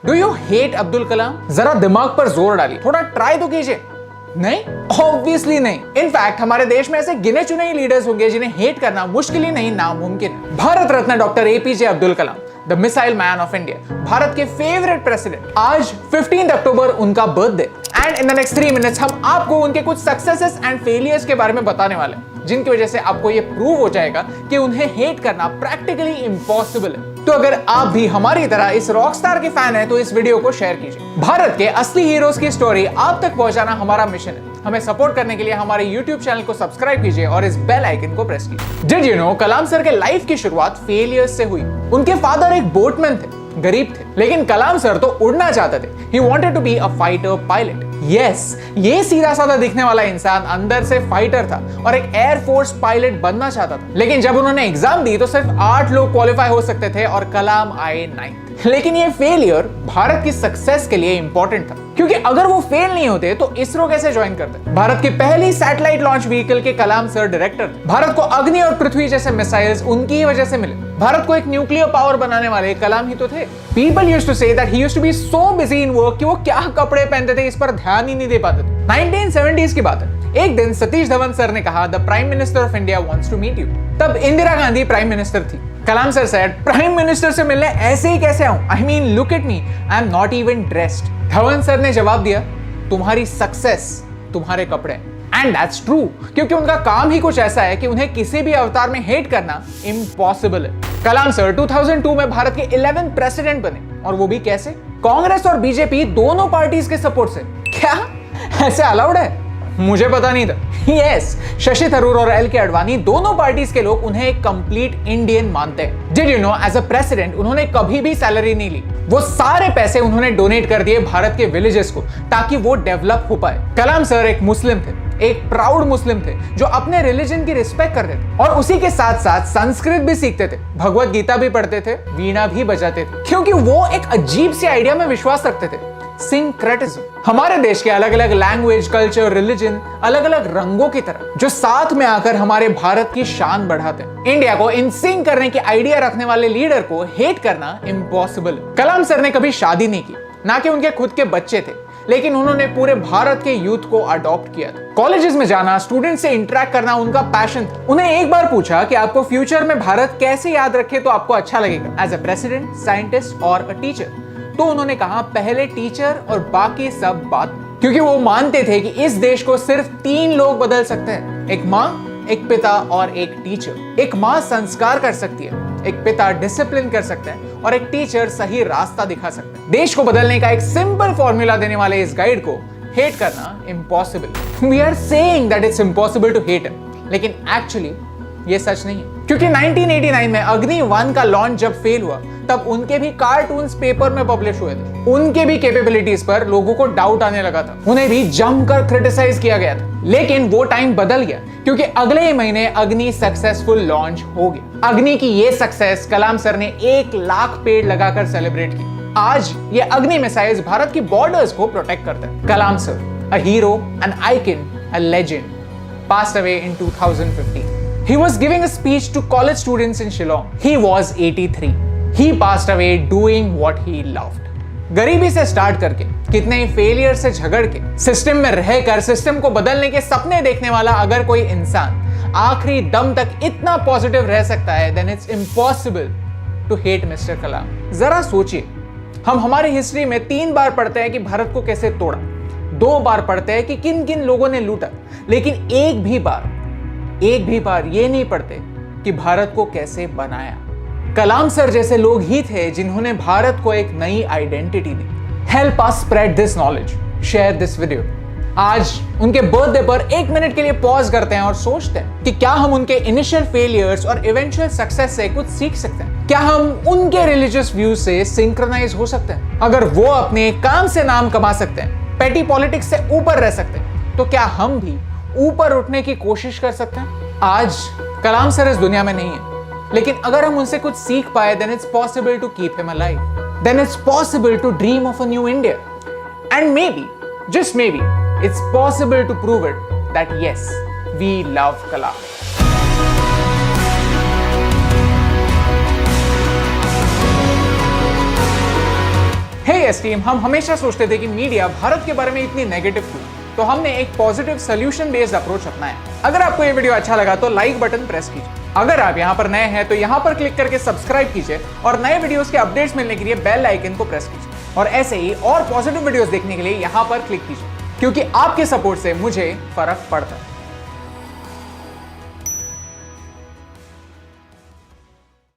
Do you hate Abdul Kalam? जरा दिमाग पर जोर डालिए, थोड़ा ट्राई तो कीजिए। नहीं, ऑब्वियसली नहीं। इनफैक्ट हमारे देश में ऐसे गिने चुने ही लीडर्स होंगे जिन्हें हेट करना मुश्किल ही नहीं नामुमकिन है। Bharat Ratna doctor APJ Abdul Kalam, the missile man of India, Bharat के फेवरेट प्रेसिडेंट। आज 15 अक्टूबर उनका birthday. And in the next 3 minutes हम आपको उनके कुछ सक्सेसेस एंड फेलियर्स के बारे में बताने वाले हैं, जिनकी वजह से आपको ये प्रूव हो जाएगा कि उन्हें हेट करना प्रैक्टिकली इम्पॉसिबल है। तो अगर आप भी हमारी तरह इस रॉकस्टार के फैन हैं तो इस वीडियो को शेयर कीजिए। भारत के असली हीरोज की स्टोरी आप तक पहुंचाना हमारा मिशन है। हमें सपोर्ट करने के लिए हमारे YouTube चैनल को सब्सक्राइब कीजिए और इस बेल आइकन को प्रेस कीजिए। Did you no Kalam sir के लाइफ की शुरुआत फेलियर्स से हुई। उनके फादर एक बोटमैन थे, गरीब थे, लेकिन कलाम सर तो उड़ना चाहते थे। He wanted to be a fighter pilot. Yes, ये सीधा साधा दिखने वाला इंसान अंदर से फाइटर था और एक एयरफोर्स पायलट बनना चाहता था। लेकिन जब उन्होंने एग्जाम दी तो सिर्फ 8 लोग क्वालिफाई हो सकते थे और कलाम आए 9th। लेकिन ये फेलियर भारत की सक्सेस के लिए इंपॉर्टेंट था, क्योंकि अगर वो फेल नहीं होते तो इसरो कैसे ज्वाइन करते। भारत की पहली सैटेलाइट लॉन्च व्हीकल के कलाम सर डायरेक्टर थे। भारत को अग्नि और पृथ्वी जैसे मिसाइल्स उनकी ही वजह से मिले। भारत को एक न्यूक्लियर पावर बनाने वाले कलाम ही तो थे। People used to say that he used to be so busy in work कि वो क्या कपड़े पहनते थे इस पर ध्यान ही नहीं दे पाते थे। 1970s की बात है। एक दिन सतीश धवन सर ने कहा the prime minister of India wants to meet you. तब इंदिरा गांधी प्राइम मिनिस्टर थी। Kalam sir said, prime minister से मिलने ऐसे ही कैसे आऊं? I mean look at me, I am not even dressed. Dhawan sir ने जवाब दिया, तुम्हारी सक्सेस तुम्हारे कपड़े। एंड दैट्स ट्रू, क्योंकि उनका काम ही कुछ ऐसा है कि उन्हें किसी भी अवतार में हेट करना इम्पॉसिबल है। कलाम सर 2002 में भारत के 11th प्रेसिडेंट बने, और वो भी कैसे? कांग्रेस और बीजेपी दोनों पार्टीज के सपोर्ट से। क्या ऐसे अलाउड है? मुझे पता नहीं था। यस, शशि थरूर और एल के अडवाणी दोनों पार्टीज के लोग उन्हें एक कंप्लीट इंडियन मानते हैं। Did you know as a president उन्होंने कभी भी सैलरी नहीं ली। वो सारे पैसे उन्होंने डोनेट कर दिए भारत के विलेजेस को, ताकि वो डेवलप हो पाए। कलाम सर एक मुस्लिम थे, एक प्राउड मुस्लिम थे जो अपने रिलीजन की रिस्पेक्ट करते थे और उसी के साथ साथ संस्कृत भी सीखते थे, भगवत गीता भी पढ़ते थे, वीणा भी बजाते थे, क्योंकि वो एक अजीब सी आइडिया में विश्वास रखते थे, सिंक्रेटिज्म। हमारे देश के अलग अलग लैंग्वेज, कल्चर, रिलीजन, अलग अलग रंगों की तरह जो साथ में आकर हमारे भारत की शान बढ़ाते हैं। इंडिया को इन सिंक करने की आइडिया रखने वाले लीडर को हेट करना इम्पॉसिबल। कलाम सर ने कभी शादी नहीं की, ना कि उनके खुद के बच्चे थे, लेकिन उन्होंने पूरे भारत के यूथ को अडॉप्ट किया था। कॉलेजेस में जाना, स्टूडेंट से इंटरेक्ट करना उनका पैशन था। उन्हें एक बार पूछा कि आपको फ्यूचर में भारत कैसे याद रखे तो आपको अच्छा लगेगा, एज अ प्रेसिडेंट, साइंटिस्ट और अ टीचर। तो उन्होंने कहा पहले टीचर और बाकी सब बात, क्योंकि वो मानते थे कि इस देश को सिर्फ 3 लोग बदल सकते हैं, एक माँ, एक पिता और एक टीचर। एक माँ संस्कार कर सकती है, एक पिता डिसिप्लिन कर सकते हैं और एक टीचर सही रास्ता दिखा सकते हैं। देश को बदलने का एक सिंपल फॉर्मूला देने वाले इस गाइड को हेट करना impossible. We are saying that it's impossible to hate him, लेकिन एक्चुअली ये सच नहीं है, क्योंकि 1989 में अग्नि 1 का लॉन्च जब फेल हुआ तब उनके भी कार्टून्स पेपर में पब्लिश हुए थे। उनके भी कैपेबिलिटीज पर लोगों को डाउट आने लगा था, उन्हें भी जमकर क्रिटिसाइज किया गया था। लेकिन वो टाइम बदल गया, क्योंकि अगले ही महीने अग्नि सक्सेसफुल लॉन्च हो गया। अग्नि की ये सक्सेस कलाम सर ने 1 लाख पेड़ लगाकर सेलिब्रेट की। आज ये अग्नि मिसाइल्स भारत की बॉर्डर्स को प्रोटेक्ट करते हैं। Kalam sir, a hero, an icon, a legend, passed away in 2015. He was giving a speech to college students in Shillong. He was 83. He passed away doing what he loved. गरीबी से start करके, कितने ही failure से झगड़ के, system में रहकर system को बदलने के सपने देखने वाला अगर कोई इंसान आखिरी दम तक इतना पॉजिटिव रह सकता है, then it's impossible to hate Mr. कलाम। जरा सोचिए, हम हमारी हिस्ट्री में 3 बार पढ़ते हैं कि भारत को कैसे तोड़ा, 2 बार पढ़ते हैं कि किन किन लोगों ने लूटा, लेकिन एक भी बार ये नहीं पढ़ते कि भारत को कैसे बनाया। कलाम सर जैसे लोग ही थे जिन्होंने भारत को एक नई identity the. Help us spread this knowledge, share this video. आज उनके बर्थडे पर 1 मिनट के लिए पॉज करते हैं और सोचते हैं कि क्या हम उनके इनिशियल फेलियर्स और इवेंचुअल सक्सेस से कुछ सीख सकते हैं? क्या हम उनके रिलीजियस व्यूज से सिंक्रोनाइज हो सकते हैं? अगर वो अपने काम से नाम कमा सकते हैं, पेटी पॉलिटिक्स से ऊपर रह सकते हैं, तो क्या हम भी ऊपर उठने की कोशिश कर सकते हैं? आज कलाम सर इस दुनिया में नहीं है, लेकिन अगर हम उनसे कुछ सीख पाए, then it's possible to keep him alive. Then it's possible to dream of a new India. And maybe, just maybe, it's possible to prove it that yes, we love Kalam. Hey yes team, हम हमेशा सोचते थे कि media Bharat के बारे में इतनी negative क्यों, तो हमने एक पॉजिटिव सोल्यूशन बेस्ड अप्रोच अपनाया। अगर आपको ये वीडियो अच्छा लगा तो लाइक बटन प्रेस कीजिए। अगर आप यहाँ पर नए हैं तो यहाँ पर क्लिक करके सब्सक्राइब कीजिए और नए वीडियोस के अपडेट्स मिलने के लिए बेल आइकन को प्रेस कीजिए। और ऐसे ही और पॉजिटिव वीडियोस देखने के लिए यहाँ पर क्लिक कीजिए, क्योंकि आपके सपोर्ट से मुझे फर्क पड़ता है।